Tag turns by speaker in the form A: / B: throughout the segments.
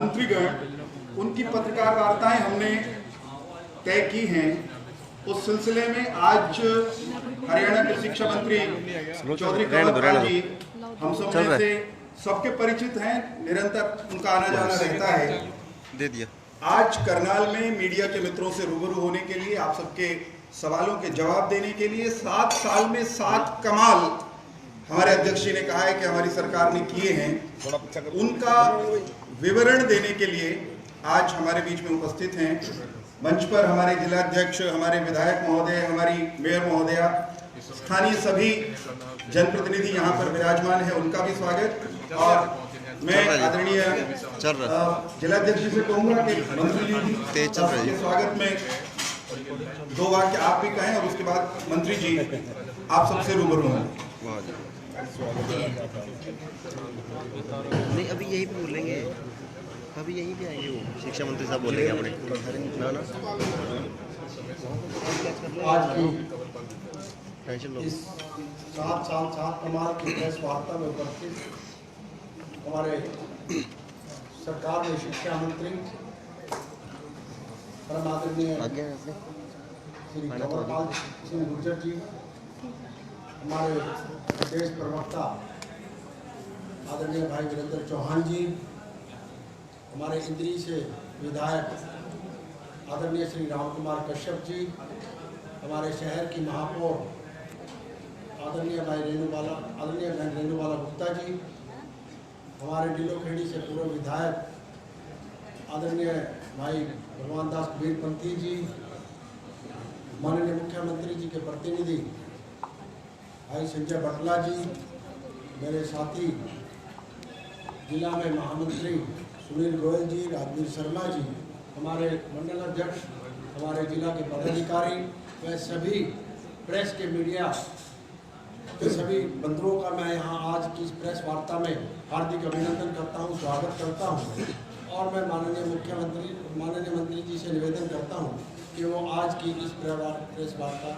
A: मंत्रीगण उनकी पत्रकार वार्ताएं हमने तय की हैं। उस सिलसिले में आज हरियाणा के शिक्षा मंत्री चौधरी कंवर जी हम सब में से सबके परिचित हैं, निरंतर उनका आना जाना रहता है।
B: दे दिया।
A: आज करनाल में मीडिया के मित्रों से रूबरू होने के लिए, आप सबके सवालों के जवाब देने के लिए 7 साल में 7 कमाल हमारे अध्यक्ष जी ने कहा है कि हमारी सरकार ने किए हैं, उनका विवरण देने के लिए आज हमारे बीच में उपस्थित हैं। मंच पर हमारे जिलाध्यक्ष, हमारे विधायक महोदय, हमारी मेयर महोदया, स्थानीय सभी जनप्रतिनिधि यहाँ पर विराजमान है, उनका भी स्वागत। और मैं आदरणीय जिलाध्यक्ष जी से कहूँगा कि मंत्री जी के स्वागत में 2 वाक्य आप भी कहें और उसके बाद मंत्री जी आप सबसे रूबरू होंगे।
B: नहीं, अभी यहीं पे बोलेंगे, अभी यहीं पे आएंगे, वो शिक्षा मंत्री साहब बोलेंगे अपने ना
C: आज की
B: टेंशन लो।
C: इस 7 साल 7 कमाल की प्रेस वार्ता में उपस्थित हमारे सरकार में शिक्षा मंत्री परम आदरणीय श्री कंवरपाल सिंह गुर्जर जी, हमारे प्रदेश प्रवक्ता आदरणीय भाई वीरेंद्र चौहान जी, हमारे इंद्री से विधायक आदरणीय श्री राम कुमार कश्यप जी, हमारे शहर की महापौर आदरणीय बहन रेणुबाला गुप्ता जी, हमारे नीलोखेड़ी से पूर्व विधायक आदरणीय भाई भगवान दास कबीरपंथी जी, माननीय मुख्यमंत्री जी के प्रतिनिधि भाई संजय बटला जी, मेरे साथी जिला में महामंत्री सुनील गोयल जी, राजवीर शर्मा जी, हमारे मंडल अध्यक्ष, हमारे जिला के पदाधिकारी, व सभी प्रेस के मीडिया के सभी बंधुओं का मैं यहाँ आज की इस प्रेस वार्ता में हार्दिक अभिनंदन करता हूँ, स्वागत करता हूँ। और मैं माननीय मंत्री जी से निवेदन करता हूँ कि वो आज की इस प्रेस वार्ता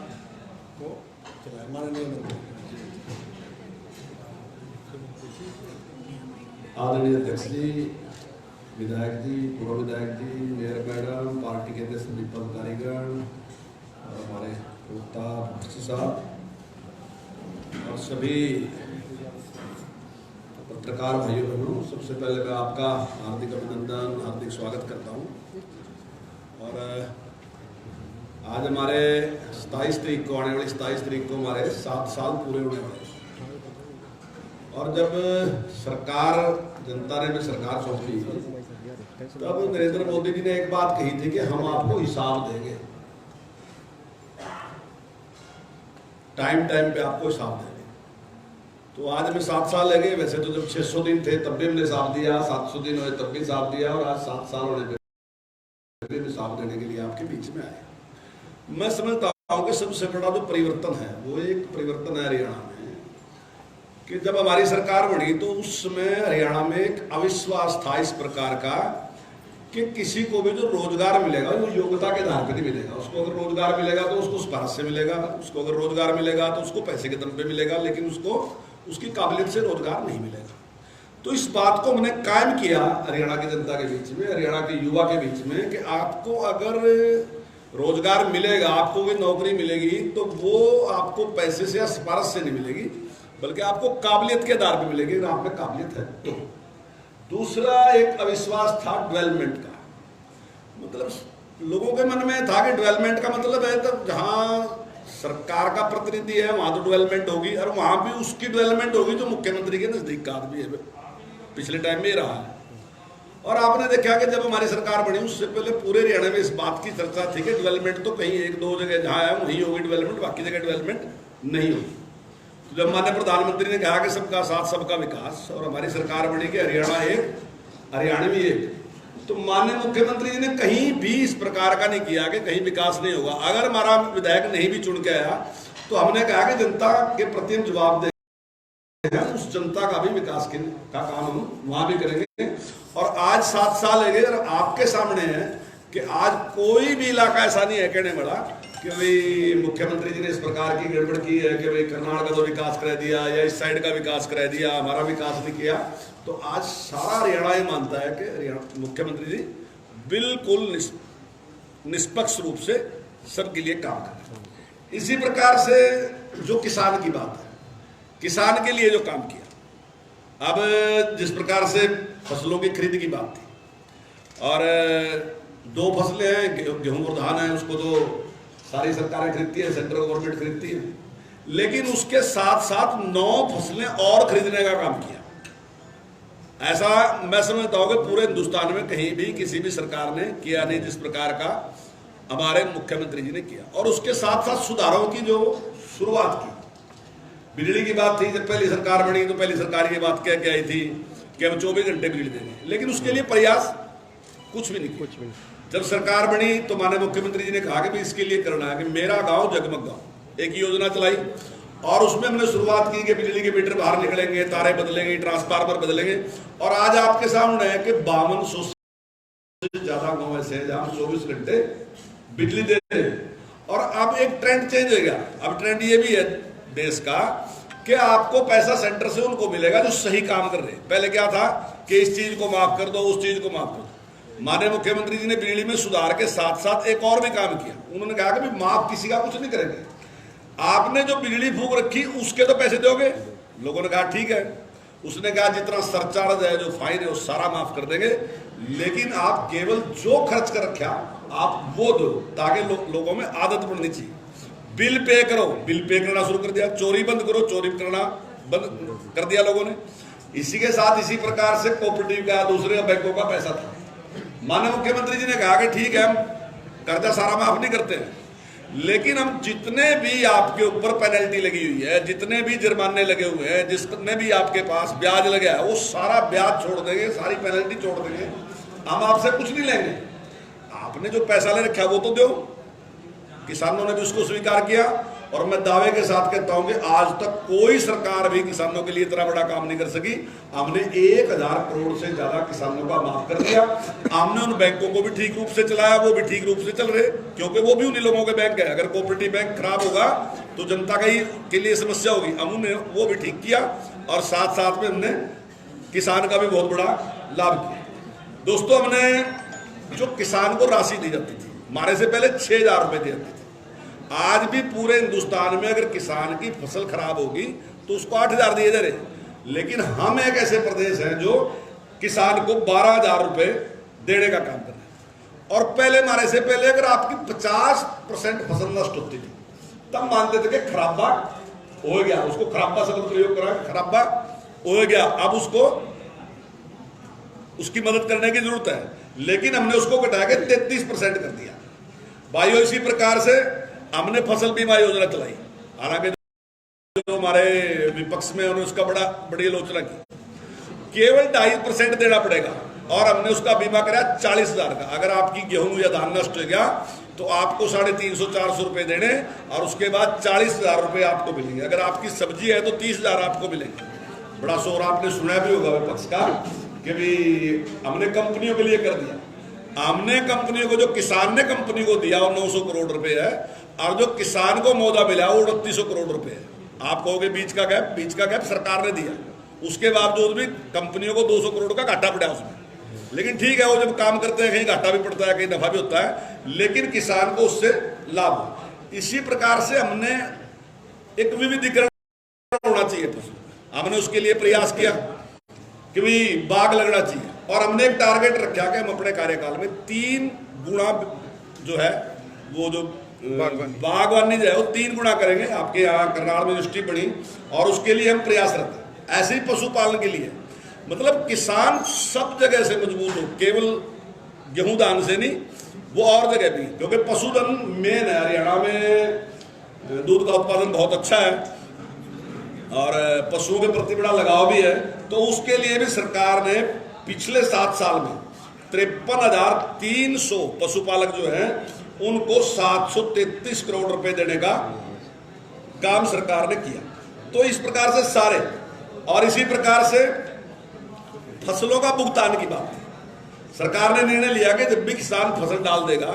C: को चलाएं। माननीय मंत्री।
D: आदरणीय अध्यक्ष जी, विधायक जी, पूर्व विधायक जी, मेयर मैडम, पार्टी के अध्यक्ष सभी पदाधिकारीगण, हमारे प्रवक्ता साहब और सभी पत्रकार भाइयों बहनों, सबसे पहले मैं आपका हार्दिक अभिनंदन, हार्दिक स्वागत करता हूं। और आज हमारे 27 तारीख को, आने वाली 27 तारीख को हमारे 7 साल पूरे होने वाले। और जब जनता ने भी सरकार सौंपी, तब नरेंद्र मोदी जी ने एक बात कही थी कि हम आपको हिसाब देंगे, टाइम पे आपको हिसाब देंगे। तो आज हमें 7 साल लगे। वैसे तो जब 600 दिन थे तब भी हमने हिसाब दिया, 700 दिन हुए तब भी हिसाब दिया, और आज 7 साल होने पे हिसाब देने के लिए आपके बीच में आए। मैं समझता हूँ कि सबसे बड़ा जो परिवर्तन है वो एक परिवर्तन है हरियाणा में, कि जब हमारी सरकार बनी तो उस समय हरियाणा में एक अविश्वास था इस प्रकार का कि किसी को भी जो रोजगार मिलेगा वो योग्यता के आधार पर नहीं मिलेगा। उसको अगर रोजगार मिलेगा तो उसको सिफारिश से मिलेगा, उसको अगर रोजगार मिलेगा तो उसको पैसे के दम पे मिलेगा, लेकिन उसको उसकी काबिलियत से रोजगार नहीं मिलेगा। तो इस बात को हमने कायम किया हरियाणा की जनता के बीच में, हरियाणा के युवा के बीच में, कि आपको अगर रोजगार मिलेगा, आपको कोई नौकरी मिलेगी तो वो आपको पैसे से या सिफारिश से नहीं मिलेगी, बल्कि आपको काबिलियत के आधार पर मिलेगी, अगर आप में काबिलियत है तो। दूसरा एक अविश्वास था डेवलपमेंट का, मतलब लोगों के मन में था कि डेवलपमेंट का मतलब है तो जहाँ सरकार का प्रतिनिधि है वहां तो डेवलपमेंट होगी, और वहां भी उसकी डेवलपमेंट होगी जो मुख्यमंत्री के नजदीक का आदमी है, पिछले टाइम में रहा है। और आपने देखा कि जब हमारी सरकार बनी उससे पहले पूरे हरियाणा में इस बात की चर्चा थी कि डेवलपमेंट तो कहीं 1-2 जगह जहाँ है वहीं होगी डेवलपमेंट, बाकी जगह डेवलपमेंट नहीं होगी। तो जब माननीय प्रधानमंत्री ने कहा कि सबका साथ सबका विकास, और हमारी सरकार बनी कि हरियाणा एक, हरियाणवी एक, तो माननीय मुख्यमंत्री जी ने कहीं भी इस प्रकार का नहीं किया कि कहीं विकास नहीं होगा। अगर हमारा विधायक नहीं भी चुन के आया तो हमने कहा कि जनता के प्रति हम जवाब दें, उस जनता का भी विकास का काम हम वहां भी करेंगे। और आज 7 साल लगे और आपके सामने है कि आज कोई भी इलाका ऐसा नहीं है कहने वाला कि भाई मुख्यमंत्री जी ने इस प्रकार की गड़बड़ की है कि भाई करनाल का तो विकास करा दिया या इस साइड का विकास करा दिया, हमारा विकास नहीं किया। तो आज सारा हरियाणा ये मानता है कि मुख्यमंत्री जी बिल्कुल निष्पक्ष रूप से सबके लिए काम कर रहे हैं। इसी प्रकार से जो किसान की बात है, किसान के लिए जो काम किया, अब जिस प्रकार से फसलों की खरीद की बात थी और 2 फसलें हैं, गेहूं और धान है, उसको तो सारी सरकारें खरीदती है, सेंट्रल गवर्नमेंट खरीदती है, लेकिन उसके साथ साथ 9 फसलें और खरीदने का काम किया। ऐसा मैं समझता हूं कि पूरे हिंदुस्तान में कहीं भी किसी भी सरकार ने किया नहीं जिस प्रकार का हमारे मुख्यमंत्री जी ने किया। और उसके साथ साथ सुधारों की जो शुरुआत की, बिजली की बात थी, जब पहली सरकार बनी तो पहली सरकार ये बात कह के आई थी कि हम 24 घंटे बिजली देंगे, लेकिन उसके लिए प्रयास कुछ भी नहीं। जब सरकार बनी तो माननीय मुख्यमंत्री जी ने कहा कि भाई इसके लिए करना है कि मेरा गांव जगमग गांव, एक योजना चलाई और उसमें हमने शुरुआत की कि बिजली के मीटर बाहर निकलेंगे, तारे बदलेंगे, ट्रांसफार्मर बदलेंगे। और आज आपके सामने है कि 5200 से ज्यादा गांव ऐसे हैं जहां 24 घंटे बिजली दे रहे हैं। और अब एक ट्रेंड चेंज हो गया। अब ट्रेंड ये भी है देश का कि आपको पैसा सेंटर से उनको मिलेगा जो सही काम कर रहे हैं। पहले क्या था कि इस चीज को माफ कर दो, उस चीज को माफ कर दो। माननीय मुख्यमंत्री जी ने बिजली में सुधार के साथ साथ एक और भी काम किया। उन्होंने कहा कि माफ किसी का कुछ नहीं करेंगे, आपने जो बिजली फूक रखी उसके तो पैसे दोगे। लोगों ने कहा ठीक है। उसने कहा जितना सरचार्ज है, जो फाइन है, वो सारा माफ कर देंगे, लेकिन आप केवल जो खर्च कर रखा आप वो दो, ताकि लोगों में आदत बढ़नी चाहिए। बिल पे करो, बिल पे करना शुरू कर दिया। चोरी बंद करो, चोरी करना बंद कर दिया लोगों ने। इसी के साथ इसी प्रकार से कोऑपरेटिव का, दूसरे बैंकों का पैसा था। माननीय मुख्यमंत्री जी ने कहा कि ठीक है, हम कर्जा सारा माफ नहीं करते हैं, लेकिन हम जितने भी आपके ऊपर पेनल्टी लगी हुई है, जितने भी जुर्माने लगे हुए हैं, जितने भी आपके पास ब्याज लगे है, वो सारा ब्याज छोड़ देंगे, सारी पेनल्टी छोड़ देंगे। हम आपसे कुछ नहीं लेंगे, आपने जो पैसा ले रखा है वो तो दो। किसानों ने भी उसको स्वीकार किया। और मैं दावे के साथ कहता हूं कि आज तक कोई सरकार भी किसानों के लिए इतना बड़ा काम नहीं कर सकी। हमने 1000 करोड़ से ज्यादा किसानों का माफ कर दिया। हमने उन बैंकों को भी ठीक रूप से चलाया, वो भी ठीक रूप से चल रहे, क्योंकि वो भी उन्हीं लोगों के बैंक है। अगर कोऑपरेटिव बैंक खराब होगा तो जनता के लिए समस्या होगी। हमने वो भी ठीक किया और साथ साथ में हमने किसान का भी बहुत बड़ा लाभ किया। दोस्तों, हमने जो किसान को राशि दी जाती थी, मारे से पहले 6000 रुपए दी जाती थी। आज भी पूरे हिंदुस्तान में अगर किसान की फसल खराब होगी तो उसको 8000 दिए जा रहे, लेकिन हम एक ऐसे प्रदेश हैं जो किसान को 12000 रुपए देने का काम कर रहे हैं। और पहले मारे से पहले अगर आपकी 50% फसल नष्ट होती थी तब मानते थे कि खराबा हो गया, उसको खराबा शब्द प्रयोग करा, खराबा हो गया, अब उसको उसकी मदद करने की जरूरत है। लेकिन हमने उसको घटा के 33% कर दिया। भाइयों, इसी प्रकार से हमने फसल बीमा योजना चलाई। हालांकि जो हमारे विपक्ष में उन्होंने उसका बड़ी आलोचना की। केवल 2.5% देना पड़ेगा और हमने उसका बीमा कराया 40,000 का। अगर आपकी गेहूं या धान नष्ट हो गया तो आपको 350-400 रुपए देने और उसके बाद 40,000 रुपए आपको मिलेंगे। अगर आपकी सब्जी है तो 30,000 आपको मिलेंगे। बड़ा शोर आपने सुना भी होगा विपक्ष का कि भी हमने कंपनियों के लिए कर दिया। हमने कंपनियों को, जो किसान ने कंपनी को दिया वो 900 करोड़ रुपए है और जो किसान को मौदा मिला वो 3800 करोड़ रुपए है। आप कहोगे बीच का गैप सरकार ने दिया, उसके बावजूद भी कंपनियों को 200 करोड़ का घाटा पड़ा उसमें। लेकिन ठीक है, वो जब काम करते हैं कहीं घाटा भी पड़ता है, कहीं नफा भी होता है, लेकिन किसान को उससे लाभ हो। इसी प्रकार से हमने एक विविधीकरण होना चाहिए, हमने उसके लिए प्रयास किया कि भाई बाग लगना चाहिए। और हमने एक टारगेट रखा कि हम अपने कार्यकाल में 3 गुना जो है वो जो बागवानी जो है वो 3 गुना करेंगे। आपके यहाँ करनाल में यूनिवर्सिटी बनी और उसके लिए हम प्रयासरत हैं। ऐसे ही पशुपालन के लिए, मतलब किसान सब जगह से मजबूत हो, केवल गेहूं दान से नहीं, वो और जगह भी, क्योंकि पशुधन मेन है। हरियाणा में दूध का उत्पादन बहुत अच्छा है और पशुओं के प्रति बड़ा लगाव भी है। तो उसके लिए भी सरकार ने पिछले 7 साल में 53,300 पशुपालक जो हैं उनको 733 करोड़ रुपए देने का काम सरकार ने किया। तो इस प्रकार से सारे, और इसी प्रकार से फसलों का भुगतान की बात है। सरकार ने निर्णय लिया कि जब भी किसान फसल डाल देगा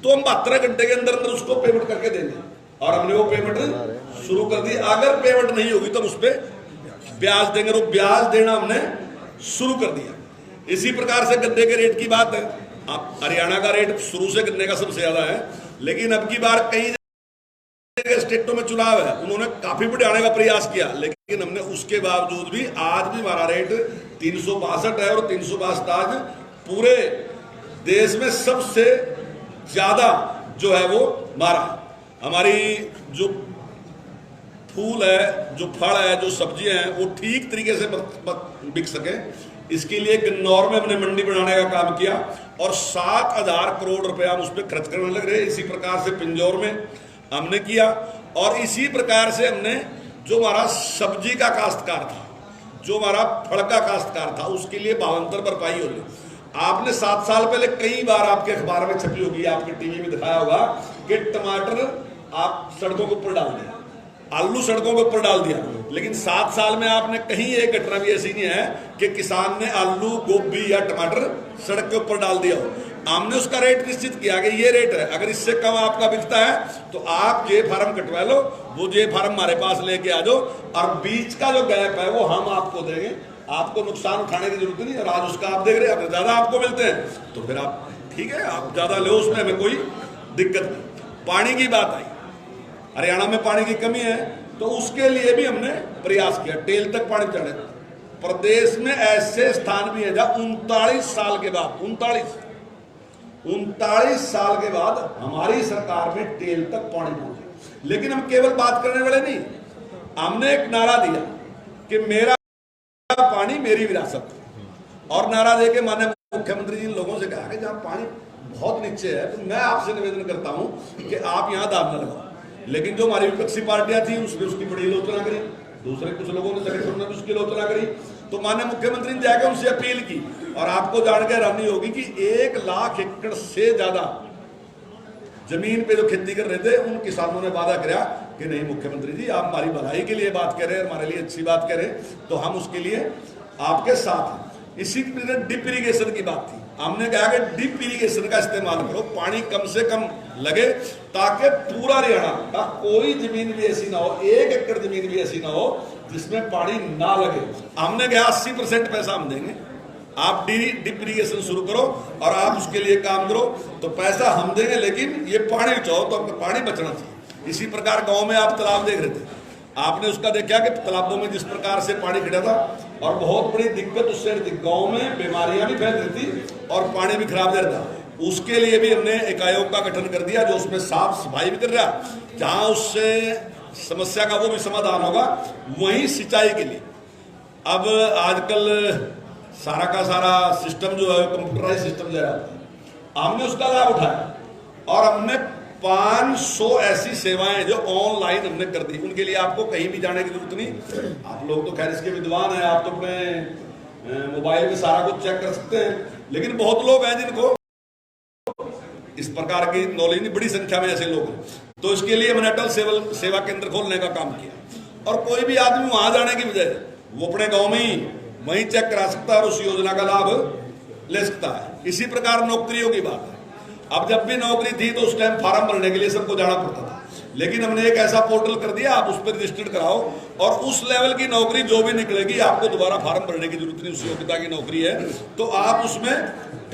D: तो हम 72 घंटे के अंदर अंदर उसको पेमेंट करके देंगे, और हमने वो पेमेंट शुरू कर दी। अगर पेमेंट नहीं होगी तो हम उस पर ब्याज देंगे। और ब्याज देना हमने शुरू कर दिया। इसी प्रकार से गन्ने के रेट की बात है, आप हरियाणा का रेट शुरू से गन्ने का सबसे ज्यादा है, लेकिन अब की बार कई स्टेटों में चुनाव है, उन्होंने काफी बढ़ाने का प्रयास किया, लेकिन हमने उसके बावजूद भी आज भी हमारा रेट 362 है और 362 आज पूरे देश में सबसे ज्यादा जो है वो मारा। हमारी जो फूल है, जो फल है, जो सब्जियां हैं, वो ठीक तरीके से बिक सके, इसके लिए गन्नौर में हमने मंडी बनाने का काम किया और 7,000 करोड़ रुपया हम उस पर खर्च करने लग रहे। इसी प्रकार से पिंजौर में हमने किया और इसी प्रकार से हमने जो हमारा सब्जी का काश्तकार था, जो हमारा फल का काश्तकार था, उसके लिए भावांतर भरपाई हो रही। आपने 7 साल पहले कई बार आपके अखबार में छपी होगी, आपके टीवी में दिखाया होगा कि टमाटर आप सड़कों के ऊपर डाल दिया, आलू सड़कों के ऊपर डाल दिया, लेकिन 7 साल में आपने कहीं एक घटना भी ऐसी नहीं है कि किसान ने आलू, गोभी या टमाटर सड़क के ऊपर डाल दिया हो। हमने उसका रेट निश्चित किया कि ये रेट है, अगर इससे कम आपका बिकता है तो आप जे फार्म कटवा लो, वो जे फार्म हमारे पास लेके आ जाओ और बीच का जो गैप है वो हम आपको देंगे, आपको नुकसान उठाने की जरूरत नहीं। और आज उसका आप देख रहे हैं, अगर ज्यादा आपको मिलते हैं तो फिर आप ठीक है, आप ज्यादा लो, उसमें हमें कोई दिक्कत नहीं। पानी की बात आई, हरियाणा में पानी की कमी है, तो उसके लिए भी हमने प्रयास किया, टेल तक पानी चढ़े। प्रदेश में ऐसे स्थान भी है जहां 39 साल के बाद 39 साल के बाद हमारी सरकार में टेल तक पानी पहुंचे। लेकिन हम केवल बात करने वाले नहीं, हमने एक नारा दिया कि मेरा पानी मेरी विरासत, और नारा देके माननीय मुख्यमंत्री जी ने लोगों से कहा कि जहां पानी बहुत नीचे है तो मैं आपसे निवेदन करता हूं कि आप यहां दाब न लगाओ। लेकिन जो हमारी विपक्षी पार्टियां थी उसने उसकी बड़ी आलोचना करी, दूसरे कुछ लोगों ने संगठनों ने उसकी आलोचना करी, तो माननीय मुख्यमंत्री ने जाकर उनसे अपील की। और आपको जान के हैरानी होगी कि 1 लाख एकड़ से ज्यादा जमीन पे जो खेती कर रहे थे उन किसानों ने वादा किया कि नहीं मुख्यमंत्री जी, आप हमारी भलाई के लिए बात कर रहे हैं, हमारे लिए अच्छी बात कर रहे हैं, तो हम उसके लिए आपके साथ हैं। इसी डिप इरिगेशन की बात थी, हमने कहा कि डिप इरिगेशन का इस्तेमाल करो, पानी कम से कम लगे, ताकि पूरा हरियाणा का कोई जमीन भी ऐसी ना हो, 1 एकड़ जमीन भी ऐसी ना हो जिसमें पानी ना लगे। हमने कहा 80% पैसा हम देंगे, आप डिप इरिगेशन शुरू करो और आप उसके लिए काम करो, तो पैसा हम देंगे, लेकिन ये पानी चाहो तो आपको पानी बचना चाहिए। इसी प्रकार गांव में आप तालाब देख रहे थे, आपने उसका देखा कि तालाबों में जिस प्रकार से पानी खड़ा था और बहुत बड़ी दिक्कत उससे थी, गांव में बीमारियां भी फैल रही थी और पानी भी खराब दे रहा था। उसके लिए भी हमने एक आयोग का गठन कर दिया जो उसमें साफ सफाई भी कर रहा, जहां उससे समस्या का वो भी समाधान होगा, वहीं सिंचाई के लिए। अब आजकल सारा का सारा सिस्टम जो है कंप्यूटराइज सिस्टम जा रहा है, हमने उसका लाभ उठाया और हमने 500 ऐसी सेवाएं जो ऑनलाइन हमने कर दी। उनके लिए आपको कहीं भी जाने की जरूरत नहीं, आप लोग तो खैर इसके विद्वान हैं, आप तो अपने मोबाइल में सारा कुछ चेक कर सकते हैं, लेकिन बहुत लोग हैं जिनको इस प्रकार की नॉलेज नहीं, बड़ी संख्या में ऐसे लोग हैं। तो इसके लिए मैंने अटल सेवा केंद्र खोलने का काम किया और कोई भी आदमी वहां जाने की बजाय वो अपने गाँव में ही वहीं चेक करा सकता है और उस योजना का लाभ ले सकता है। इसी प्रकार नौकरियों की बात है, अब जब भी नौकरी थी तो उस टाइम फार्म भरने के लिए सबको जाना पड़ता था, लेकिन हमने एक ऐसा पोर्टल कर दिया, आप उस पर रजिस्टर्ड कराओ और उस लेवल की नौकरी जो भी निकलेगी आपको दोबारा फार्म भरने की जरूरत नहीं, उस योग्यता की नौकरी है तो आप उसमें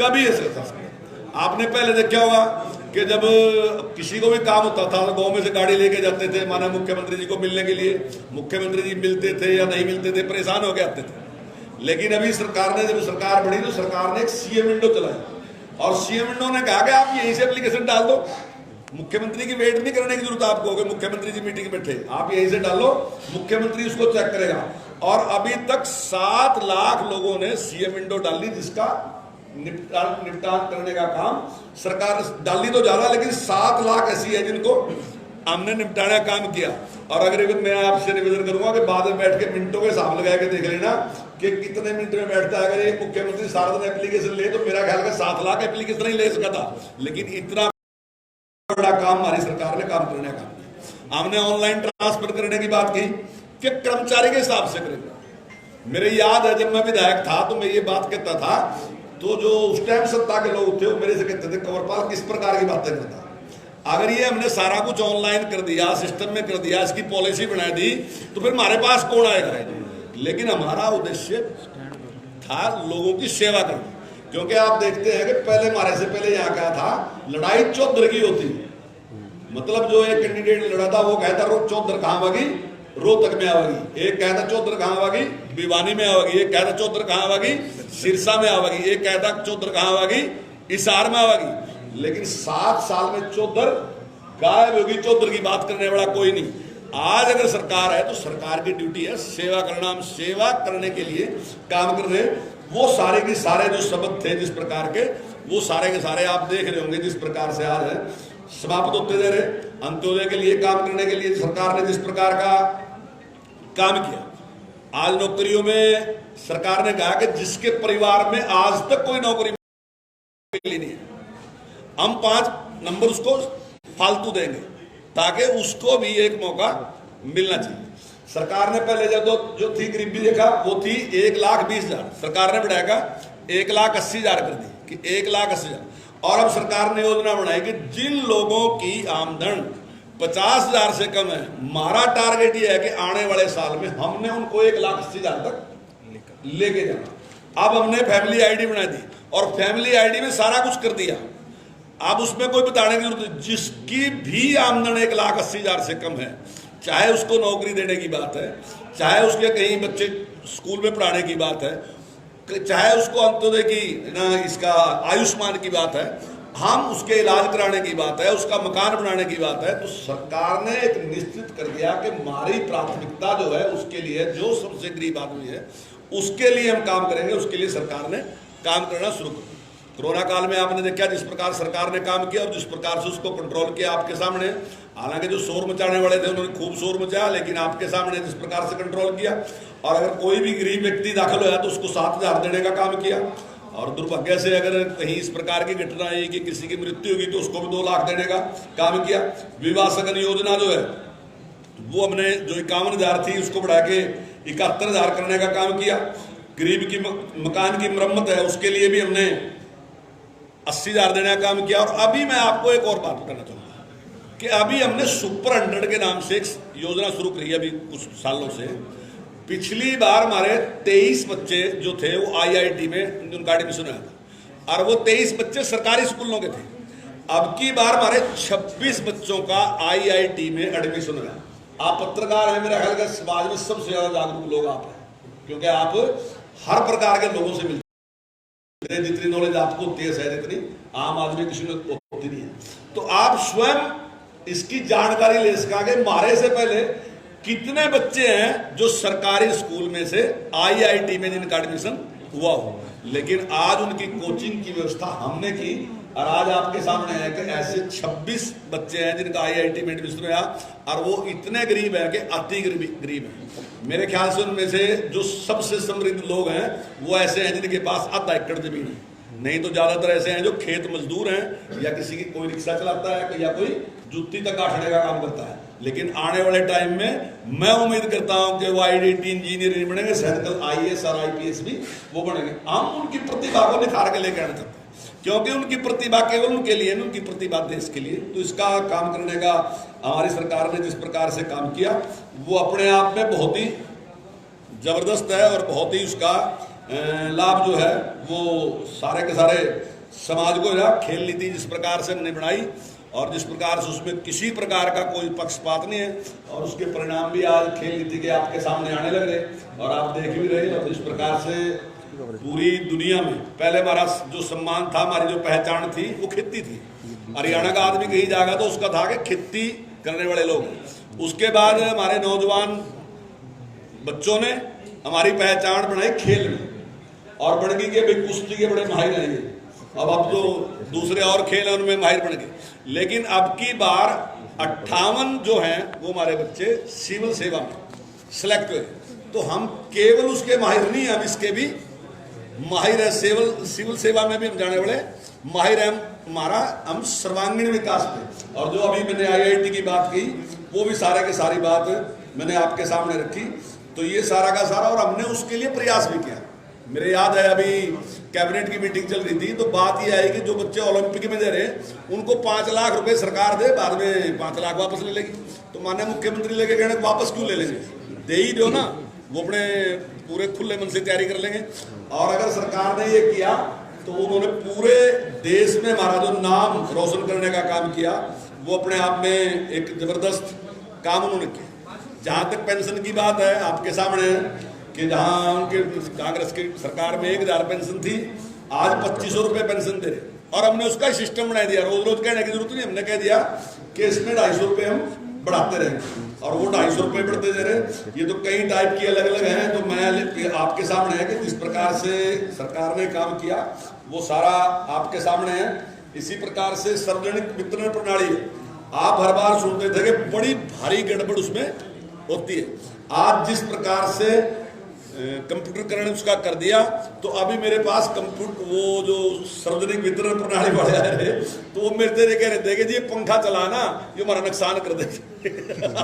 D: कभी ऐसे कर सकते। आपने पहले देखा होगा कि जब किसी को भी काम होता था तो गाँव में से गाड़ी लेके जाते थे माननीय मुख्यमंत्री जी को मिलने के लिए, मुख्यमंत्री जी मिलते थे या नहीं मिलते थे, परेशान हो के आते थे। लेकिन अभी सरकार ने, जब सरकार बनी तो सरकार ने एक सीएम विंडो चलाई और सीएम विंडो ने कहा कि आप यहीं से एप्लीकेशन डाल दो, मुख्यमंत्री की वेट नहीं करने की जरूरत आपको होगी, मुख्यमंत्री जी मीटिंग बैठे, आप यहीं से डालो, मुख्यमंत्री उसको चेक करेगा। और अभी तक 7 लाख लोगों ने सीएम विंडो डाली, जिसका निपटान करने का काम सरकार डाली तो ज्यादा, लेकिन 7 लाख ऐसी है जिनको हमने निपटाने का काम किया। और अगर मैं आपसे निवेदन करूंगा कि बाद में बैठ के मिनटों के हिसाब लगा के देख लेना कि कितने मिनट में बैठता है। अगर एक मुख्यमंत्री सारा दिन एप्लीकेशन ले तो मेरा ख्याल का 7 लाख एप्लीकेशन ही ले सका था, लेकिन इतना बड़ा काम हमारी सरकार ने काम करने का काम किया। हमने ऑनलाइन ट्रांसफर करने की बात की कि कर्मचारी के हिसाब से करेंगे। मेरे याद है जब मैं विधायक था तो मैं ये बात कहता था, तो जो उस टाइम सत्ता के लोग थे वो मेरे से कहते थे कंवरपाल किस प्रकार की बातें करता। अगर ये हमने सारा कुछ ऑनलाइन कर दिया, सिस्टम में कर दिया, इसकी पॉलिसी बना दी, तो फिर हमारे पास कौन आएगा। लेकिन हमारा उद्देश्य था लोगों की सेवा करना। क्योंकि आप देखते हैं कि पहले हमारे से पहले यहाँ क्या था, लड़ाई चौधर की होती, मतलब जो एक कैंडिडेट लड़ा था वो कहता चौधर कहाँ आवेगी, रोहतक में आवेगी, एक कहता चौधर कहाँ आवेगी, भिवानी में आवेगी, एक कहता चौधर कहाँ आवेगी, सिरसा में आवेगी, एक कहता चौधर कहाँ आवेगी, हिसार में आवेगी। लेकिन 7 साल में चौधर गायब होगी, चौधर की बात करने वाला कोई नहीं। आज अगर सरकार है तो सरकार की ड्यूटी है सेवा करना। हम सेवा करने के लिए काम कर रहे हैं। वो सारे के सारे जो शब्द थे जिस प्रकार के, वो सारे के सारे आप देख रहे होंगे जिस प्रकार से आज है समाप्त होते जा रहे। अंत्योदय के लिए काम करने के लिए सरकार ने जिस प्रकार का काम किया, आज नौकरियों में सरकार ने कहा कि जिसके परिवार में आज तक कोई नौकरी मिली नहीं है, हम 5 नंबर उसको फालतू देंगे ताकि उसको भी एक मौका मिलना चाहिए। सरकार ने पहले जब जो थी गरीबी रेखा वो थी 1,20,000, सरकार ने बढ़ाएगा 1,80,000 कर दी कि 1,80,000। और अब सरकार ने योजना बनाई कि जिन लोगों की आमदन 50,000 से कम है, हमारा टारगेट ये है कि आने वाले साल में हमने उनको 1,80,000 तक लेके जाना। अब हमने फैमिली आईडी बना दी और फैमिली आईडी में सारा कुछ कर दिया। अब उसमें कोई बताने की जरूरत नहीं, जिसकी भी आमदन 1,80,000 से कम है, चाहे उसको नौकरी देने की बात है, चाहे उसके कहीं बच्चे स्कूल में पढ़ाने की बात है, चाहे उसको अंत्योदय की ना इसका आयुष्मान की बात है, हम उसके इलाज कराने की बात है, उसका मकान बनाने की बात है, तो सरकार ने एक निश्चित कर दिया कि हमारी प्राथमिकता जो है उसके लिए, जो सबसे गरीब आदमी है उसके लिए हम काम करेंगे। उसके लिए सरकार ने काम करना शुरू कर दिया। कोरोना काल में आपने देखा जिस प्रकार सरकार ने काम किया और जिस प्रकार से उसको कंट्रोल किया आपके सामने। हालांकि जो शोर मचाने वाले थे उन्होंने खूब शोर मचाया, लेकिन आपके सामने जिस प्रकार से कंट्रोल किया। और अगर कोई भी गरीब व्यक्ति दाखिल होया तो उसको 7,000 देने का काम किया। और दुर्भाग्य से अगर कहीं इस प्रकार की घटना आई कि किसी की मृत्यु होगी तो उसको भी 2 लाख देने का काम किया। विवाह सगन योजना जो है वो हमने जो 51,000 थी उसको बढ़ा के 71,000 करने का काम किया। गरीब की मकान की मरम्मत है उसके लिए भी हमने 80,000 देने का काम किया। और अभी मैं आपको एक और बात बताना चाहूँगा कि अभी हमने सुपर 100 के नाम से एक योजना शुरू करी है अभी कुछ सालों से। पिछली बार हमारे 23 बच्चे जो थे वो IIT में उनका एडमिशन हुआ था और वो 23 बच्चे सरकारी स्कूलों के थे। अब की बार हमारे 26 बच्चों का IIT में एडमिशन हुआ। आप पत्रकार हैं, मेरा ख्याल है समाज में सबसे ज्यादा जागरूक लोग आप हैं, क्योंकि आप हर प्रकार के लोगों से मिलते हैं। जितनी नॉलेज आपको होती है शायद इतनी आम आदमी किसी को होती नहीं है। तो आप स्वयं इसकी जानकारी ले सकेंगे हमारे से पहले कितने बच्चे हैं जो सरकारी स्कूल में से IIT में जिनका एडमिशन हुआ हो। लेकिन आज उनकी कोचिंग की व्यवस्था हमने की और आज आपके सामने है कि ऐसे 26 बच्चे हैं जिनका IIT में एडमिशन हुआ और वो इतने गरीब हैं कि अति गरीब हैं। मेरे ख्याल से उनमें से जो सबसे समृद्ध लोग हैं वो ऐसे हैं जिनके पास आधा एकड़ जमीन है, नहीं तो ज्यादातर ऐसे हैं जो खेत मजदूर हैं या किसी की कोई रिक्शा चलाता है या कोई जूती तक काटने का काम करता है। लेकिन आने वाले टाइम में मैं उम्मीद करता हूं कि वो IIT इंजीनियर नहीं बनेंगे, शायद कल IAS और IPS भी वो बनेंगे। हम उनकी प्रतिभा को निखार के लेकर आना चाहते हैं, क्योंकि उनकी प्रतिभा केवल उनके लिए, उनकी प्रतिभा देश के लिए। तो इसका काम करने का हमारी सरकार ने जिस प्रकार से काम किया वो अपने आप में बहुत ही जबरदस्त है और बहुत ही उसका लाभ जो है वो सारे के सारे समाज को है। खेल नीति जिस प्रकार से हमने बनाई और जिस प्रकार से उसमें किसी प्रकार का कोई पक्षपात नहीं है और उसके परिणाम भी आज खेल नीति के आपके सामने आने लग रहे और आप देख भी रहे। और जिस प्रकार से पूरी दुनिया में पहले हमारा जो सम्मान था, हमारी जो पहचान थी वो खेती थी। हरियाणा का आदमी कहीं जाएगा तो उसका था कि खेती करने वाले लोग। उसके बाद हमारे नौजवान बच्चों ने हमारी पहचान बनाई खेल में और बन गई कि भाई कुश्ती के बड़े माहिर हैं ये। अब तो दूसरे और खेल हैं उनमें माहिर बन गए। लेकिन अब की बार 58 जो हैं वो हमारे बच्चे सिविल सेवा में सिलेक्ट हुए। तो हम केवल उसके माहिर नहीं, हम इसके भी माहिर है। सिविल सेवा में भी हम जाने वाले माहिर हैं। हमारा हम सर्वांगीण विकास पे और जो अभी मैंने IIT की बात की वो भी सारे की सारी बात मैंने आपके सामने रखी। तो ये सारा का सारा और हमने उसके लिए प्रयास भी किया। मेरे याद है अभी कैबिनेट की मीटिंग चल रही थी तो बात ये आई कि जो बच्चे ओलंपिक में दे रहे हैं उनको 5 लाख रुपए सरकार दे, बाद में 5 लाख वापस ले लेगी। तो माननीय मुख्यमंत्री लेके कहने वापस क्यों ले लेंगे, दे ही दो ना, वो अपने पूरे खुले मन से तैयारी कर लेंगे। और अगर सरकार ने ये किया तो उन्होंने पूरे देश में हमारा जो नाम रोशन करने का काम किया, वो अपने आप में एक जबरदस्त काम उन्होंने किया। जहाँ तक पेंशन की बात है, आपके सामने है कि जहाँ उनके कांग्रेस की सरकार में 1000 पेंशन थी, आज 2500 रुपये पेंशन दे रहे। और हमने उसका सिस्टम बना दिया, रोज रोज कहने की जरूरत नहीं, हमने कह दिया कि इसमें 250 रुपये हम बढ़ाते रहेंगे, और वो 250 रुपये बढ़ते दे रहे। ये तो कई टाइप की अलग अलग हैं, तो मैं आपके सामने है कि जिस प्रकार से सरकार ने काम किया वो सारा आपके सामने है। इसी प्रकार से सार्वजनिक वितरण प्रणाली, आप हर बार सुनते थे कि बड़ी भारी गड़बड़ उसमें होती है। आज जिस प्रकार से कंप्यूटरकरण उसका कर दिया, तो अभी मेरे पास कंप्यूटर वो जो सार्वजनिक वितरण प्रणाली वाले आए रहे, तो वो मेरे से कह रहे थे कि जी पंखा चलाना ये हमारा नुकसान कर देगा।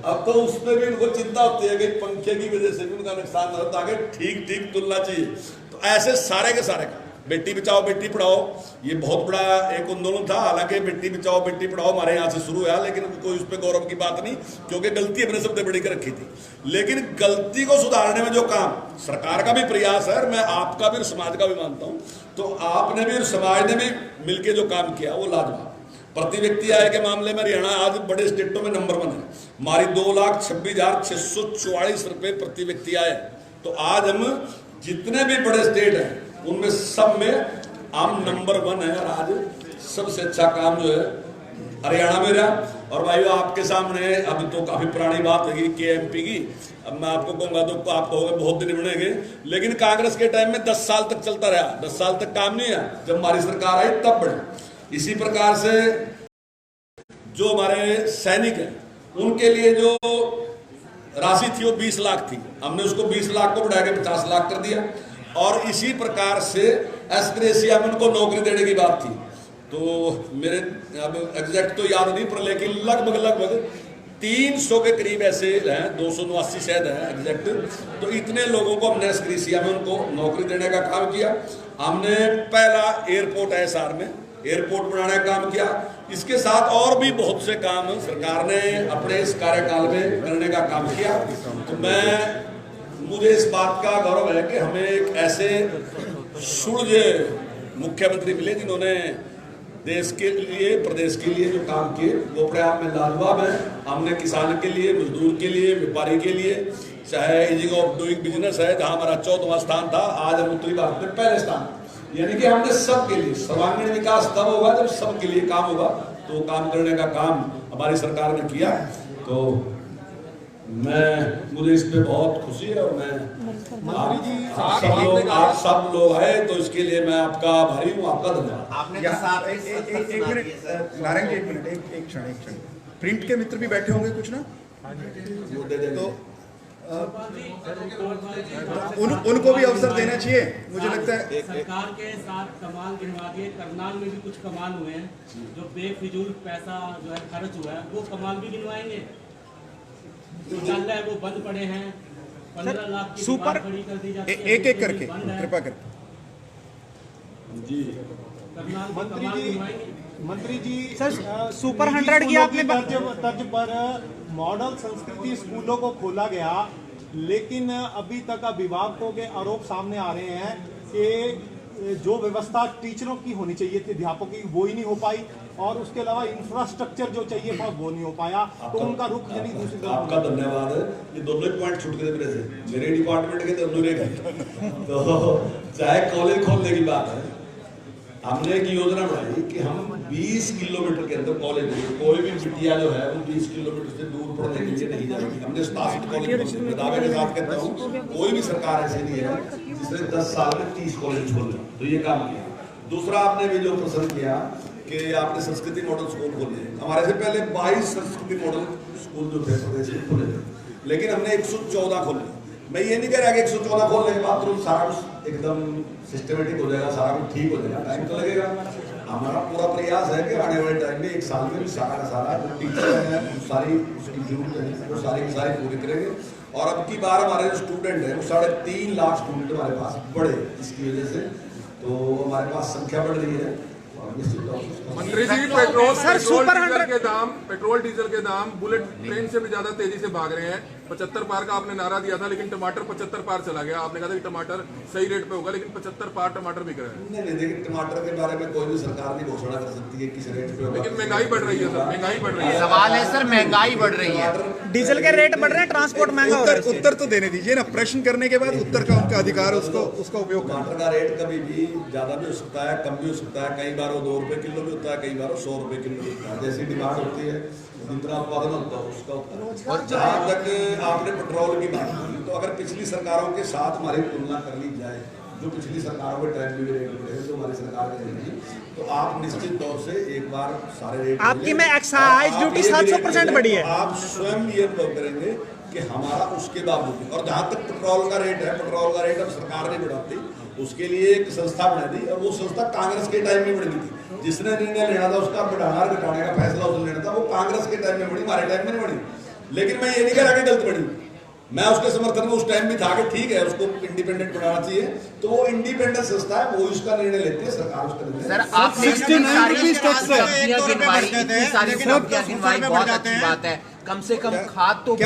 D: अब तो उसमें भी उनको चिंता होती है कि पंखे की वजह से भी उनका नुकसान ना हो, ताकि ठीक ठीक तुलना चाहिए। तो ऐसे सारे के सारे का बेटी बचाओ बेटी पढ़ाओ, ये बहुत बड़ा एक आंदोलन था। हालांकि बेटी बचाओ बेटी पढ़ाओ हमारे यहाँ से शुरू हुआ, लेकिन कोई उस पर गौरव की बात नहीं, क्योंकि गलती अपने सबसे बड़ी कर रखी थी। लेकिन गलती को सुधारने में जो काम सरकार का भी प्रयास है, और मैं आपका भी और समाज का भी मानता हूँ, तो आपने भी और समाज ने भी मिलकर जो काम किया वो लाजवाब। प्रति व्यक्ति आय के मामले में हरियाणा आज बड़े स्टेटों में नंबर 1 है। हमारी 2,26,644 रुपये प्रति व्यक्ति आय। तो आज हम जितने भी बड़े स्टेट हैं उनमें सब में हम नंबर 1 है, और आज सबसे अच्छा काम जो है हरियाणा में रहा। और भाइयों आपके सामने अभी तो काफी पुरानी बात है KMP की, अब मैं आपको कहूंगा तो आप कहोगे बहुत दिन बनेंगे, लेकिन कांग्रेस के टाइम में 10 साल तक चलता रहा। 10 साल तक काम नहीं है, जब हमारी सरकार आई तब बढ़ी। इसी प्रकार से जो हमारे सैनिक हैं उनके लिए जो राशि थी वो 20 लाख थी, हमने उसको 20 लाख को बढ़ा के 50 लाख कर दिया। और इसी प्रकार से एस्ग्रेसिया में उनको नौकरी देने की बात थी, तो मेरे अब एग्जैक्ट तो याद नहीं, पर लेकिन लगभग 300 के करीब ऐसे हैं, 289 शायद है एग्जैक्ट। तो इतने लोगों को हमने एस्ग्रेसिया में उनको नौकरी देने का काम किया। हमने पहला एयरपोर्ट है SR में, एयरपोर्ट बनाने का काम किया। इसके साथ और भी बहुत से काम सरकार ने अपने इस कार्यकाल में करने का काम किया। तो मुझे इस बात का गौरव है कि हमें एक ऐसे सुलझे मुख्यमंत्री मिले जिन्होंने देश के लिए प्रदेश के लिए जो काम किए वो अपने आप में लाजवाब है। हमने किसान के लिए, मजदूर के लिए, व्यापारी के लिए, चाहे ईजिंग ऑफ डूइंग बिजनेस है जहां हमारा 14वां स्थान था, आज हम उत्तरी भारत में पहले स्थान। यानी कि हमने सबके लिए सर्वांगीण विकास तब होगा जब सबके लिए काम होगा। तो काम करने का काम हमारी सरकार ने किया। तो मुझे इस पे बहुत खुशी है, और आप सब लोग आए तो इसके लिए मैं आपका आभारी हूँ। आपका धन्यवाद।
B: आपने
A: एक मिनट नारायण जी, एक क्षण। प्रिंट के मित्र भी बैठे होंगे कुछ ना, तो उनको भी अवसर देना चाहिए, मुझे लगता है।
E: सरकार के साथ कमाल गिनवा दिए, करनाल में भी कुछ कमाल हुए हैं, जो बेफिजूल पैसा जो है खर्च हुआ है वो कमाल भी गिनवाएंगे। जो चल रहा है वो बंद पड़े हैं, 15 लाख की सुपर खड़ी कर दी जाती है,
A: एक करके कृपा करके
D: जी।
F: मंत्री जी सर, सुपर 100 की आपने तर्ज पर मॉडल संस्कृति स्कूलों को खोला गया, लेकिन अभी तक अभिभावकों के आरोप सामने आ रहे हैं कि जो व्यवस्था टीचरों की होनी चाहिए थी, अध्यापकों की, वो ही नहीं हो पाई, और उसके अलावा इंफ्रास्ट्रक्चर जो चाहिए था वो नहीं हो पाया। तो उनका रुख यानी दूसरी तरफ।
D: आपका धन्यवाद है। ये दोनों ही पॉइंट छूट गए मेरे से, मेरे डिपार्टमेंट के तो अधूरे गए। तो चाहे कॉलेज खोलने की बात है, हमने एक योजना बनाई कि हम 20 किलोमीटर के अंदर कॉलेज, कोई भी बिटिया जो है वो 20 किलोमीटर से दूर पढ़ने के लिए नहीं जाएगी। हमने स्टाफ कॉलेज दावे के साथ कहता हूँ, कोई भी सरकार ऐसी नहीं है जिसने 10 साल में 30 कॉलेज खोले। तो ये काम किया। दूसरा आपने भी जो पसंद किया कि आपने संस्कृति मॉडल स्कूल खोले, हमारे से पहले 22 संस्कृति मॉडल स्कूल जो थे प्रदेश में खोले थे, लेकिन हमने 114 खोले। मैं ये नहीं कह रहा कि 114 खोलने के बाद तुरंत सारा कुछ एकदम सिस्टमेटिक हो जाएगा, सारा कुछ ठीक हो जाएगा, टाइम तो लगेगा। हमारा पूरा प्रयास है कि आने वाले टाइम में 1 साल में भी सारा का सारा जो टीचर है सारी उसकी जरूरत है वो सारी की सारी पूरी करेंगे। और अब की बार हमारे जो स्टूडेंट है वो 3.5 लाख स्टूडेंट हमारे पास बढ़े, इसकी वजह से तो हमारे पास संख्या बढ़ रही है।
G: मंत्री जी, पेट्रोल डीजल के दाम बुलेट ट्रेन से भी ज्यादा तेजी से भाग रहे हैं। 75 पार का आपने नारा दिया था, लेकिन टमाटर 75 पार चला गया। आपने कहा था कि टमाटर सही रेट पे होगा, लेकिन 75 पार टमाटर बिक रहा है।
D: नहीं, देखिए टमाटर के बारे में कोई भी सरकार नहीं घोषणा कर सकती है किस रेट पे होगा।
G: लेकिन महंगाई बढ़ रही है सर, महंगाई बढ़ रही है।
H: सवाल है सर, महंगाई बढ़ रही है,
F: डीजल के रेट बढ़ रहे हैं, ट्रांसपोर्ट महंगा हो रहा है।
A: उत्तर तो देने दीजिए ना, प्रश्न करने के बाद उत्तर का उनका अधिकार है, उसका उपयोग करें।
D: टमाटर का रेट कभी भी ज्यादा भी हो सकता है, कम भी हो सकता है। कई बार वो 2 रुपए किलो भी होता है, कई बार वो 100 रुपए किलो भी होता है। जैसी डिमांड होती है, जितना उत्पादन होता है उसका होता है। और जहाँ तक आपने पेट्रोल की बात की, तो अगर पिछली सरकारों के साथ हमारी तुलना कर ली जाए, जो पिछली सरकारों के टाइम में भी रेट बढ़े जो हमारी सरकार के रहेगी, तो आप निश्चित तौर से एक बार सारे रेट
F: आपकी में एक्साइज ड्यूटी 700% बढ़ी है।
D: आप स्वयं ये अनुभव करेंगे कि हमारा उसके बावजूद। और जहाँ तक पेट्रोल का रेट है, पेट्रोल का रेट अब सरकार नहीं बढ़ाती, उसके लिए एक संस्था बना दी, और वो संस्था कांग्रेस के टाइम में बनी थी। जिसने निर्णय लेना था उसका बढ़ाना और घटाने का फैसला उसने लेना था, वो कांग्रेस के टाइम में बनी, हमारे टाइम में नहीं बनी। लेकिन मैं ये नहीं कह रहा कि गलत बनी, मैं उसके समर्थन में उस टाइम भी था कि ठीक है उसको इंडिपेंडेंट बनाना चाहिए। तो वो इंडिपेंडेंट संस्था है, वो इसका निर्णय लेती है, सरकार उसका निर्णय।
H: सर आपने इतनी सारी सब्जियां गिनवाई, इतनी सारी सब्जियां गिनवाई, बहुत अच्छी बात है। कम से कम खाद तो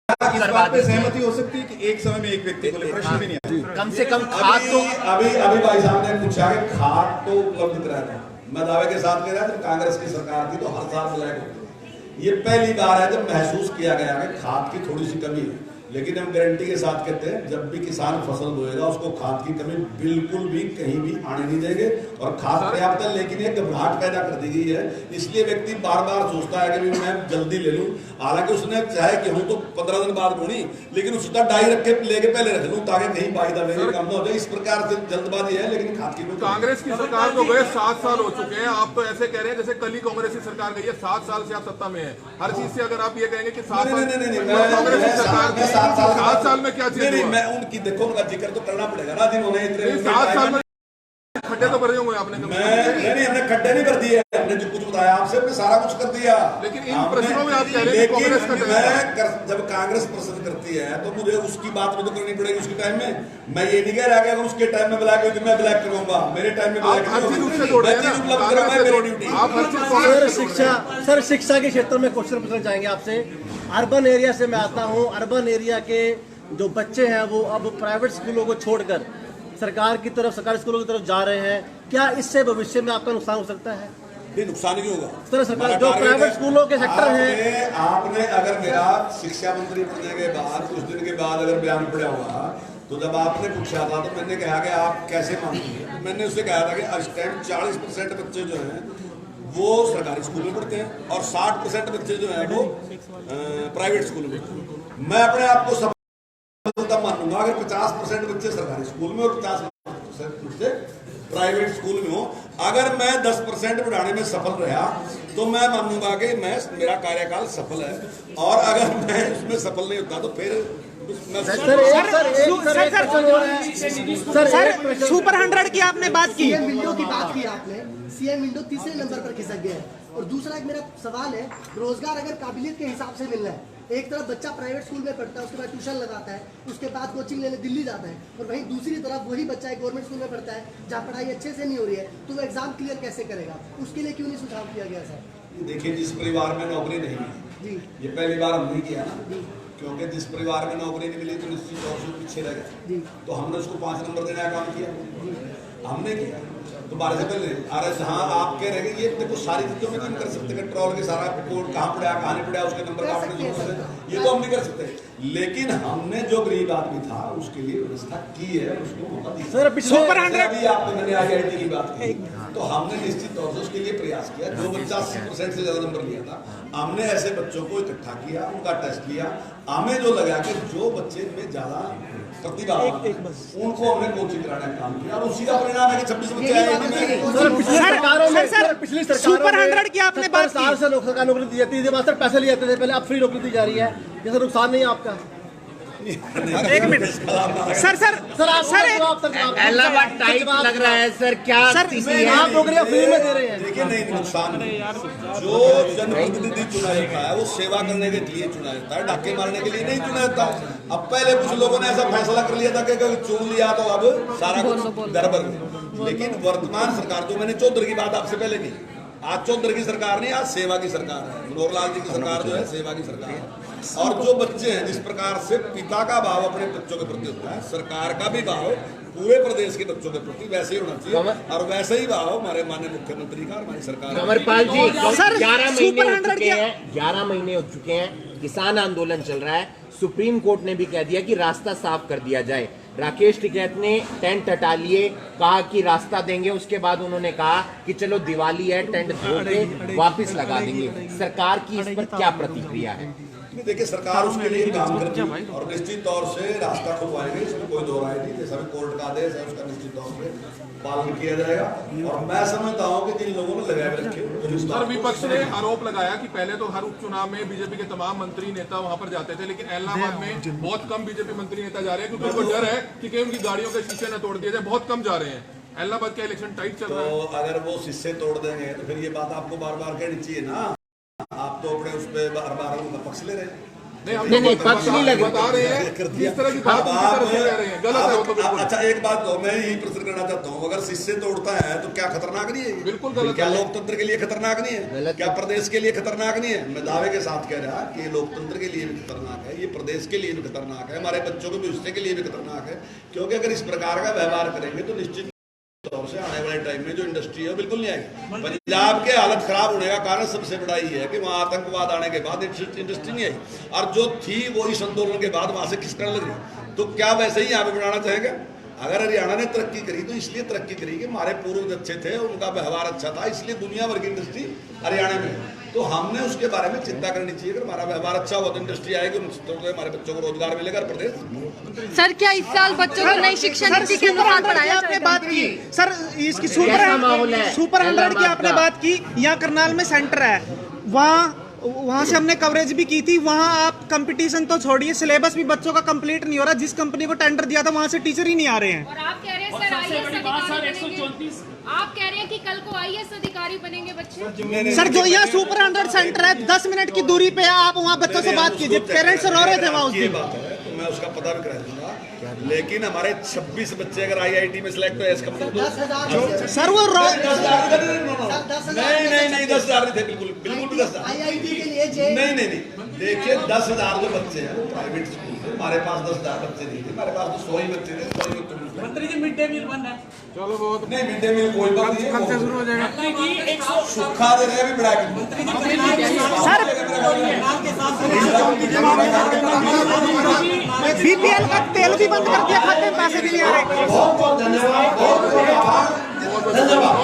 A: इस बात पे सहमति हो सकती है कि एक समय में एक व्यक्ति को प्रश्न भी नहीं आता।
H: कम से कम खाद तो
D: अभी भाई साहब ने पूछा कि खाद तो उपलब्ध कराना। मैं दावे के साथ कह रहा जब कांग्रेस की सरकार थी तो हर साल ब्लैक होती। ये पहली बार है जब महसूस किया गया कि खाद की थोड़ी सी कमी है। लेकिन हम गारंटी के साथ कहते हैं जब भी किसान फसल बोएगा उसको खाद की कमी बिल्कुल भी कहीं भी आने नहीं देंगे। और खाद पर्याप्त है, लेकिन एक घबराहट पैदा कर दी गई है, इसलिए व्यक्ति बार बार सोचता है कि मैं जल्दी ले लूं। हालांकि उसने चाहे गेहूं तो 15 दिन बाद बोनी, लेकिन उसका डाई रख के लेके पहले रख लूं ताकि कहीं बाई दबे कम ना हो जाए। इस प्रकार से जल्दबाजी है, लेकिन खाद की
G: कांग्रेस की सरकार को गए 7 साल हो चुके हैं। आप तो ऐसे कह रहे हैं जैसे कल ही कांग्रेस की सरकार गई है। 7 साल से आप सत्ता में है। हर चीज से अगर आप ये कहेंगे कि 7 साल कांग्रेस की सरकार 7 साल में क्या चीज
D: नहीं, मैं उनकी देखो उनका जिक्र तो करना पड़ेगा ना, जिन्होंने इतने
G: 7 साल में खड्डे तो भरे होंगे आपने।
D: नहीं, हमने खड्डे नहीं भर दिए, हमने जो कुछ बताया आपसे हमने सारा कुछ कर दिया।
G: लेकिन इन प्रश्नों में आप कह रहे हैं कांग्रेस का
D: जब कांग्रेस प्रश्न करती है तो मुझे उसकी बात में तो करनी पड़ेगी उसके टाइम में। मैं ये नहीं कह रहा कि अगर उसके टाइम में ब्लैक हुई तो मैं ब्लैक करूंगा, मेरे टाइम में ब्लैक
C: सर शिक्षा के क्षेत्र में क्वेश्चन पूछना चाहेंगे आपसे। अर्बन एरिया से मैं आता हूँ, अर्बन एरिया के जो बच्चे हैं वो अब प्राइवेट स्कूलों को छोड़कर सरकार की तरफ, सरकारी स्कूलों की तरफ जा रहे हैं। क्या इससे भविष्य में आपका नुकसान हो सकता है?
D: नहीं, नुकसान क्यों होगा?
C: सर सरकार जो प्राइवेट स्कूलों के सेक्टर हैं,
D: आपने अगर मेरा शिक्षा मंत्री बनने के बाद कुछ दिन के बाद अगर बयान पड़ा होगा तो जब आपने पूछा था तो मैंने कहा कि आप कैसे मानते हैं, मैंने उससे कहा था कि इस टाइम 40% बच्चे जो हैं वो सरकारी स्कूल में पढ़ते हैं और 60% बच्चे जो हैं वो प्राइवेट स्कूल में पढ़ते हैं। मैं अपने आप को तब मानूंगा अगर 50% बच्चे सरकारी स्कूल में और 50% बच्चे प्राइवेट स्कूल में हो। अगर मैं 10% बढ़ाने में सफल रहा तो मैं मानूंगा कि मेरा कार्यकाल सफल है, और अगर मैं उसमें सफल नहीं होता तो फिर
F: सर सुपर 100 की आपने बात की,
I: विंडो की बात की आपने, सीएम विंडो तीसरे नंबर पर खिसक गया है। और दूसरा एक मेरा सवाल है, रोजगार अगर काबिलियत के हिसाब से मिलना है, एक तरफ बच्चा प्राइवेट स्कूल में पढ़ता है, उसके बाद ट्यूशन लगाता है, उसके बाद कोचिंग लेने दिल्ली जाता है, और वहीं दूसरी तरफ वही बच्चा एक गवर्नमेंट स्कूल में पढ़ता है जहाँ पढ़ाई अच्छे से नहीं हो रही है, तो वो एग्जाम क्लियर कैसे करेगा? उसके लिए क्यों नहीं सुझाव किया गया सर?
D: देखिए, जिस परिवार में नौकरी नहीं है
I: जी,
D: ये पहली बार हमने किया ना, क्योंकि जिस परिवार में नौकरी नहीं मिली तो निश्चित तौर से पीछे रह गए, तो हमने उसको 5 नंबर देने का काम किया, हमने किया। तो 12 से पहले अरे जहाँ आप कह रहे हैं ये देखो सारी चीजों में नहीं कर सकते, पेट्रोल के सारा कोड कहाँ पड़ा कहाँ नहीं पड़ा उसके नंबर काटने की जरूरत है, ये तो हम नहीं कर सकते। लेकिन हमने जो गरीब आदमी था उसके लिए व्यवस्था की है, उसको मौका दिया।
F: सर सुपर 100
D: अभी आपने मैंने IIT की बात की तो हमने निश्चित तौर से उसके लिए प्रयास किया। जो बच्चा 80% से ज्यादा नंबर लिया था, हमने ऐसे बच्चों को इकट्ठा किया, उनका टेस्ट लिया। हमें जो लगा कि जो बच्चे में ज्यादा प्रतिभा उनको हमने कोचिंग कराने का काम किया, और उसी का परिणाम है कि 26 बच्चे आए।
C: पिछली सरकार
F: सुपर 100 की आपने बात की,
C: 7 से नौकरी दी जाती थी, मास्टर पैसे लिए जाते थे पहले, अब फ्री नौकरी दी जा रही है, जैसे नुकसान नहीं है आपका?
F: एक मिनट सर
H: इलाहाबाद टाइप लग रहा है सर, क्या
C: आप नौकरियां फ्री में दे रहे हैं?
D: देखिए नहीं, नुकसान नहीं। जो जनप्रतिनिधि चुना जाता है वो सेवा करने के लिए चुना जाता है, डाके मारने के लिए नहीं चुना जाता। अब पहले कुछ लोगों ने ऐसा फैसला कर लिया था कि अगर चुन लिया तो अब सारा कुछ गड़बड़। लेकिन वर्तमान सरकार, जो मैंने चौधरी की बात आपसे पहले की, आज चौधरी की सरकार नहीं, आज सेवा की सरकार है। मनोहर लाल जी की सरकार जो है सेवा की सरकार है। और जो बच्चे हैं, जिस प्रकार से पिता का भाव अपने बच्चों के प्रति होता है, सरकार का भी भाव पूरे प्रदेश के बच्चों के प्रति वैसे ही होना चाहिए, और वैसे ही भाव हमारे माननीय मुख्यमंत्री का, हमारी सरकार।
H: अमरपाल जी,
I: सर,
H: 11 महीने हो चुके हैं, किसान आंदोलन चल रहा है। सुप्रीम कोर्ट ने भी कह दिया कि रास्ता साफ कर दिया जाए। राकेश टिकैत ने टेंट हटा लिए, कहा कि रास्ता देंगे। उसके बाद उन्होंने कहा कि चलो दिवाली है, टेंट धो के वापिस लगा देंगे। सरकार की इस पर क्या प्रतिक्रिया है?
D: देखिए, सरकार उसके लिए काम करती है और निश्चित तौर से रास्ता खुलवाएंगे, इसमें कोई दो राय नहीं। जैसा भी कोर्ट का आदेश है उसका निश्चित तौर से पालन किया जाएगा। और मैं समझता हूँ कि जिन लोगों ने लगाए रखे,
G: सर विपक्ष ने आरोप लगाया कि पहले तो हर उपचुनाव में बीजेपी के तमाम मंत्री नेता वहां पर जाते थे, लेकिन इलाहाबाद में बहुत कम बीजेपी मंत्री नेता जा रहे हैं क्योंकि उनको डर है कि कहीं उनकी गाड़ियों के शीशे न तोड़ दिए जाए। बहुत कम जा रहे हैं। इलाहाबाद का इलेक्शन टाइट चल रहा है।
D: तो अगर वो शीशे तोड़ देंगे तो फिर ये बात आपको बार बार कहनी चाहिए ना। आप तो अपने उस पर बार बार उनका पक्ष ले रहे हैं।
H: नहीं, पक्ष नहीं लग
G: बता रहे हैं किस तरह की बात उनकी तरफ से कह रहे हैं, गलत है वो तो बिल्कुल।
D: अच्छा, एक बात तो मैं यही प्रश्न करना चाहता हूँ, अगर शीशे तोड़ता है तो क्या खतरनाक नहीं है?
G: बिल्कुल गलत
D: क्या
G: है।
D: लोकतंत्र के लिए खतरनाक नहीं है? क्या प्रदेश के लिए खतरनाक नहीं है? मैं दावे के साथ कह रहा कि ये लोकतंत्र के लिए भी खतरनाक है, ये प्रदेश के लिए भी खतरनाक है, हमारे बच्चों के भविष्य के लिए भी खतरनाक है। क्योंकि अगर इस प्रकार का व्यवहार करेंगे तो निश्चित तौर से आने वाले टाइम में जो इंडस्ट्री है बिल्कुल नहीं आएगी। पंजाब के हालत खराब होने का कारण सबसे बड़ा ये है कि वहां आतंकवाद आने के बाद इंडस्ट्री नहीं आई, और जो थी वो इस आंदोलन के बाद वहां से खिसकने लग रही। तो क्या वैसे ही यहाँ पे बनाना चाहेंगे? अगर हरियाणा ने तरक्की करी तो इसलिए तरक्की करी कि हमारे पूर्वज अच्छे थे, उनका व्यवहार अच्छा था, इसलिए दुनिया भर की इंडस्ट्री हरियाणा में है। तो हमने उसके बारे में चिंता करनी चाहिए। अगर हमारा व्यवहार अच्छा हुआ तो इंडस्ट्री आएगी, हमारे बच्चों को रोजगार मिलेगा। प्रदेश
J: सर, क्या इस साल बच्चों को नई शिक्षा नीति के अनुसार पढ़ाया
F: आपने बात की सर, इसकी सुपर 100 की आपने बात की। यहाँ करनाल में सेंटर है, वहाँ से हमने कवरेज भी की थी। वहाँ आप कंपटीशन तो छोड़िए, सिलेबस भी बच्चों का कंप्लीट नहीं हो रहा। जिस कंपनी को टेंडर दिया था वहाँ से टीचर ही नहीं आ रहे हैं।
J: और आप कह रहे हैं सर IAS अधिकारी बनेंगे, आप कह रहे हैं कि कल को IAS अधिकारी बनेंगे बच्चे।
F: सर, जो यहाँ सुपर 100 सेंटर है, 10 मिनट की दूरी पे है, आप वहाँ बच्चों से बात कीजिए। पेरेंट्स रो रहे थे वहाँ उस दिन।
D: बात है तो मैं उसका पता भी करा दूंगा। लेकिन हमारे 26 बच्चे अगर IIT में सिलेक्ट हुए इसका मतलब
F: सर वो
D: 10,000 नहीं 10,000 नहीं थे, बिल्कुल भी 10,000
I: IIT के लिए
D: नहीं। देखिए 10,000 जो बच्चे हैं वो प्राइवेट स्कूल थे। हमारे पास 10,000 बच्चे नहीं थे, हमारे पास तो 100 ही बच्चे थे। 100 ही
E: मंत्री जी, मिड डे मील बंद है।
G: चलो बहुत
D: नहीं, मिड डे मील कोई बात नहीं है,
G: कल से शुरू हो जाएगा।
D: सूखा दे रहे हैं अभी बढ़ा के।
F: BPL का तेल भी बंद कर दिया, खाते में पैसे भी नहीं आ रहे।
D: बहुत धन्यवाद, बहुत आभार, धन्यवाद।